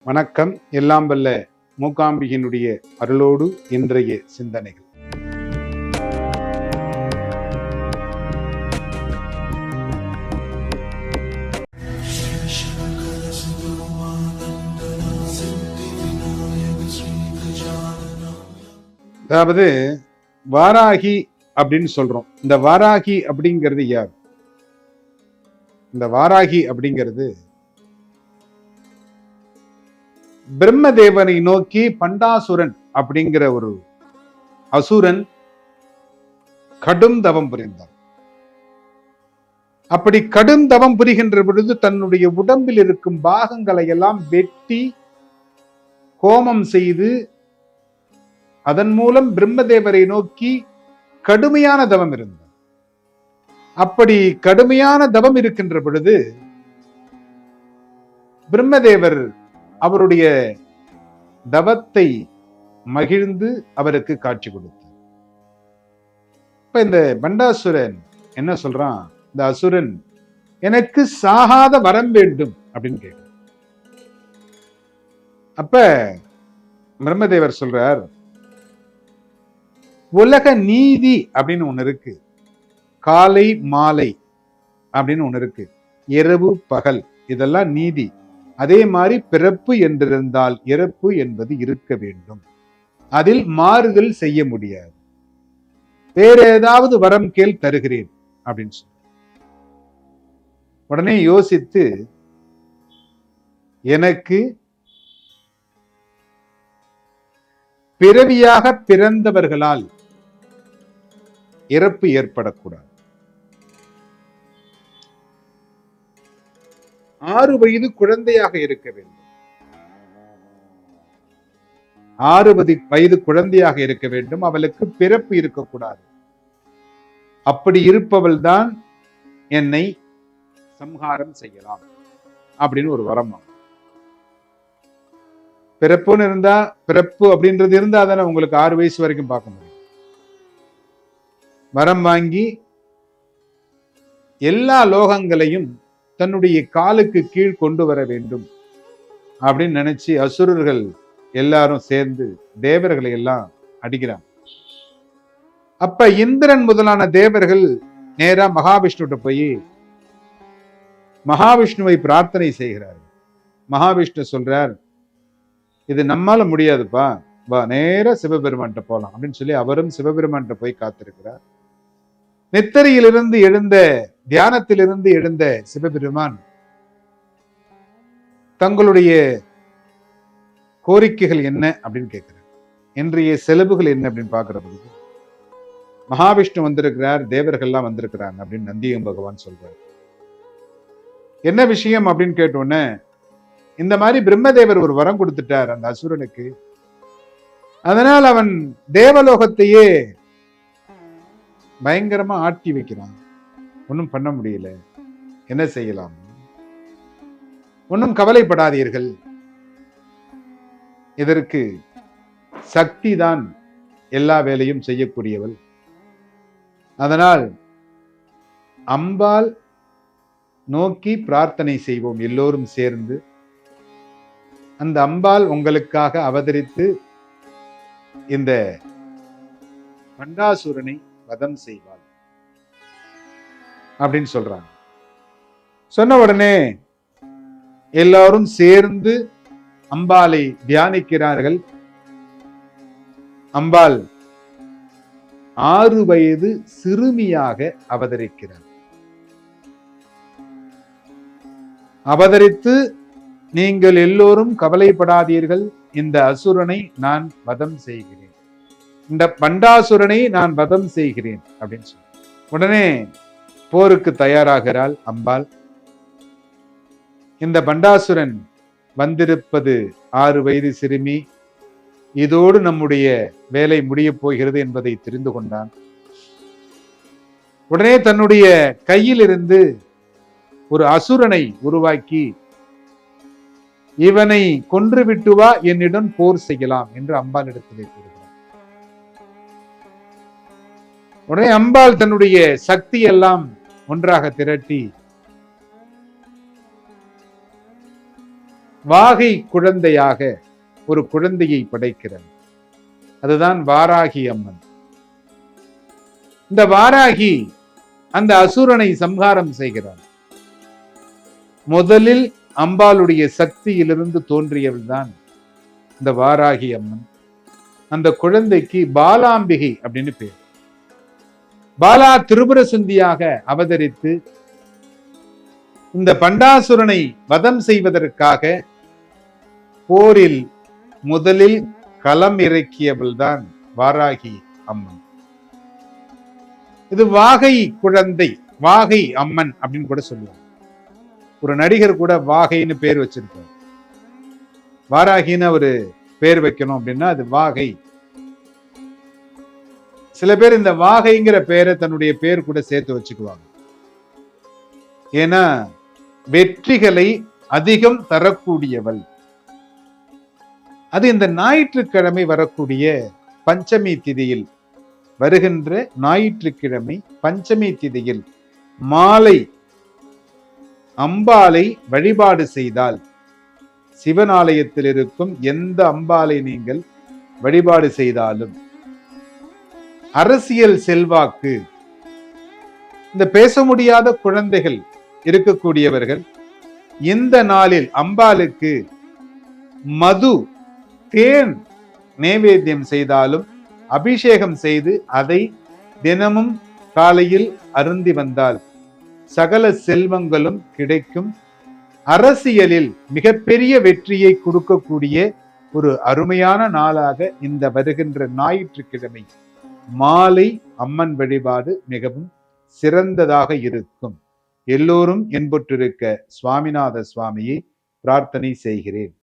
வணக்கம். எல்லாம் வல்ல மூகாம்பிகையினுடைய அருளோடு இன்றைய சிந்தனைகள். அதாவது வாராகி அப்படின்னு சொல்றோம். இந்த வாராகி அப்படிங்கிறது யார்? இந்த வாராகி அப்படிங்கிறது பிரம்மதேவனை நோக்கி பண்டாசுரன் அப்படிங்கிற ஒரு அசுரன் கடும் தவம் புரிந்தார். அப்படி கடும் தவம் புரிகின்ற பொழுது தன்னுடைய உடம்பில் இருக்கும் பாகங்களை எல்லாம் வெட்டி ஹோமம் செய்து அதன் மூலம் பிரம்மதேவரை நோக்கி கடுமையான தவம் இருந்தார். அப்படி கடுமையான தவம் இருக்கின்ற பொழுது பிரம்மதேவர் அவருடைய தவத்தை மகிழ்ந்து அவருக்கு காட்சி கொடுத்தார். இப்ப இந்த பண்டாசுரன் என்ன சொல்றான்? இந்த அசுரன் எனக்கு சாகாத வரம் வேண்டும் அப்படின்னு கேட்கிறார். அப்ப பிரம்மதேவர் சொல்றார், உலக நீதி அப்படின்னு ஒண்ணு இருக்கு, காலை மாலை அப்படின்னு ஒண்ணு இருக்கு, இரவு பகல், இதெல்லாம் நீதி. அதே மாதிரி பிறப்பு என்றிருந்தால் இறப்பு என்பது இருக்க வேண்டும். அதில் மாறுதல் செய்ய முடியாது. வேற ஏதாவது வரம் கேள், தருகிறேன் அப்படின்னு சொல்ல. உடனே யோசித்து, எனக்கு பிறவியாக பிறந்தவர்களால் இறப்பு ஏற்படக்கூடாது. 6 வயது குழந்தையாக இருக்க வேண்டும். 6 வயது குழந்தையாக இருக்க வேண்டும். அவளுக்கு பிறப்பு இருக்கக்கூடாது. அப்படி இருப்பவள் தான் என்னை சம்ஹாரம் செய்யலாம் அப்படின்னு ஒரு வரம். பிறப்புன்னு இருந்தா, பிறப்பு அப்படின்றது இருந்தா தானே உங்களுக்கு 6 வயசு வரைக்கும் பார்க்க முடியும். வரம் வாங்கி எல்லா லோகங்களையும் தன்னுடைய காலுக்கு கீழ் கொண்டு வர வேண்டும் அப்படின்னு நினைச்சு அசுரர்கள் எல்லாரும் சேர்ந்து தேவர்களை எல்லாம் அடிக்கிறாங்க. அப்ப இந்திரன் முதலான தேவர்கள் நேரா மகாவிஷ்ணுட்ட போய் மகாவிஷ்ணுவை பிரார்த்தனை செய்கிறார்கள். மகாவிஷ்ணு சொல்றார், இது நம்மால முடியாதுப்பா, வா நேரா சிவபெருமான்கிட்ட போலாம் அப்படின்னு சொல்லி அவரும் சிவபெருமான்கிட்ட போய் காத்திருக்கிறார். நித்திரையிலிருந்து எழுந்த, தியானத்திலிருந்து எழுந்த சிவபெருமான் தங்களுடைய கோரிக்கைகள் என்ன அப்படின்னு கேட்கிறார். இன்றைய செலவுகள் என்ன அப்படின்னு பார்க்கிற பொழுது மகாவிஷ்ணு வந்திருக்கிறார், தேவர்கள்லாம் வந்திருக்கிறாங்க அப்படின்னு நந்தியம் பகவான் சொல்றார். என்ன விஷயம் அப்படின்னு கேட்டோன்னே, இந்த மாதிரி பிரம்மதேவர் ஒரு வரம் கொடுத்துட்டார் அந்த அசுரனுக்கு. அதனால் அவன் தேவலோகத்தையே பயங்கரமா ஆட்டி வைக்கிறான். ஒன்னும் பண்ண முடியல, என்ன செய்யலாம்? ஒன்னும் கவலைப்படாதீர்கள், இதற்கு சக்தி தான் எல்லா வேலையும் செய்யக்கூடியவள். அதனால் அம்பாள் நோக்கி பிரார்த்தனை செய்வோம் எல்லோரும் சேர்ந்து. அந்த அம்பாள் உங்களுக்காக அவதரித்து இந்த பண்டாசுரனை வதம் செய்வாள் அப்படின்னு சொல்றாங்க. சொன்ன உடனே எல்லாரும் சேர்ந்து அம்பாளை தியானிக்கிறார்கள். அம்பாள் 6 வயது சிறுமியாக அவதரிக்கிறார். அவதரித்து, நீங்கள் எல்லோரும் கவலைப்படாதீர்கள், இந்த அசுரனை நான் வதம் செய்கிறேன், இந்த பண்டாசுரனை நான் வதம் செய்கிறேன் அப்படின்னு சொல்லி உடனே போருக்கு தயாராகிறாள் அம்பாள். இந்த பண்டாசுரன் வந்திருப்பது 6 வயது சிறுமி, இதோடு நம்முடைய வேலை முடிய போகிறது என்பதை தெரிந்து கொண்டான். உடனே தன்னுடைய கையில் இருந்து ஒரு அசுரனை உருவாக்கி, இவனை கொன்று விட்டு வா, என்னிடம் போர் செய்யலாம் என்று அம்பாள் இடத்திலே கூறுகிறார். உடனே அம்பாள் தன்னுடைய சக்தி எல்லாம் ஒன்றாக திரட்டி வாகை குழந்தையாக ஒரு குழந்தையை படைக்கிறார். அதுதான் வாராகி அம்மன். இந்த வாராகி அந்த அசுரனை சம்ஹாரம் செய்கிறார். முதலில் அம்பாளுடைய சக்தியிலிருந்து தோன்றியவள் தான் இந்த வாராகி அம்மன். அந்த குழந்தைக்கு பாலாம்பிகை அப்படின்னு பேர். பாலா திரிபுர சுந்தியாக அவதரித்து இந்த பண்டாசுரனை வதம் செய்வதற்காக போரில் முதலில் களம் இறக்கியவள் தான் வாராகி அம்மன். இது வாகை குழந்தை, வாகை அம்மன் அப்படின்னு கூட சொல்லுவாங்க. ஒரு நடிகர் கூட வாகைன்னு பேர் வச்சிருக்காரு. வாராகின்னு ஒரு பேர் வைக்கணும் அப்படின்னா அது வாகை. சில பேர் இந்த வாகைங்கிற பேரை தன்னுடைய பேர் கூட சேர்த்து வச்சுக்குவாங்க. ஏன்னா வெற்றிகளை அதிகம் தரக்கூடியவள். அது இந்த ஞாயிற்றுக்கிழமை வரக்கூடிய பஞ்சமி திதியில், வருகின்ற ஞாயிற்றுக்கிழமை பஞ்சமி திதியில் மாலை அம்பாளை வழிபாடு செய்தால், சிவன் ஆலயத்தில் இருக்கும் எந்த அம்பாளை நீங்கள் வழிபாடு செய்தாலும் அரசியல் செல்வாக்கு, இந்த பேச முடியாத குழந்தைகள் இருக்கக்கூடியவர்கள் இந்த நாளில் அம்பாளுக்கு மது, தேன் நைவேத்தியம் செய்தாலும், அபிஷேகம் செய்து அதை தினமும் காலையில் அருந்தி வந்தால் சகல செல்வங்களும் கிடைக்கும். அரசியலில் மிகப்பெரிய வெற்றியை கொடுக்கக்கூடிய ஒரு அருமையான நாளாக இந்த வருகின்ற ஞாயிற்றுக்கிழமை மாலை அம்மன் வழிபாடு மிகவும் சிறந்ததாக இருக்கும். எல்லோரும் என்புற்றிருக்க சுவாமிநாத சுவாமியை பிரார்த்தனை செய்கிறேன்.